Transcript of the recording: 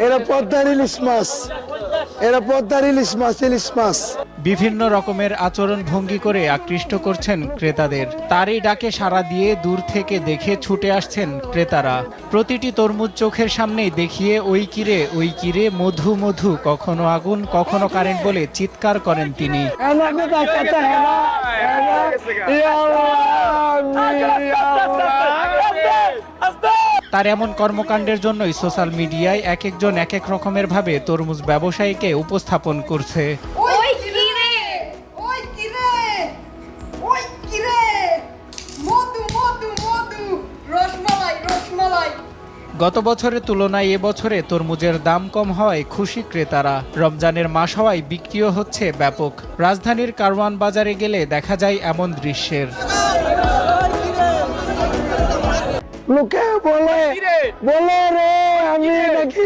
এরা পদ্মার ইলিশ মাছ, এরা পদ্মার ইলিশ মাছ, ইলিশ মাছ। বিভিন্ন রকমের আচরণ ভঙ্গি করে আকৃষ্ট করছেন ক্রেতাদের। তারই ডাকে সাড়া দিয়ে দূর থেকে দেখে ছুটে আসছেন ক্রেতারা। প্রতিটি তরমুজ চোখের সামনেই দেখিয়ে ওই কিরে মধু মধু, কখনো আগুন কখনো কারেন্ট বলে চিৎকার করেন তিনি। তার এমন কর্মকাণ্ডের জন্যই সোশ্যাল মিডিয়ায় এক একজন এক এক রকমের ভাবে তরমুজ ব্যবসায়ীকে উপস্থাপন করছে। গত বছরের তুলনায় এবছরে তরমুজের দাম কম হওয়ায় খুশি ক্রেতারা। রমজানের মাস হওয়ায় বিক্রিও হচ্ছে ব্যাপক। রাজধানীর কারওয়ান বাজারে গেলে দেখা যায় এমন দৃশ্যের। লোকে বলে রে আমি নাকি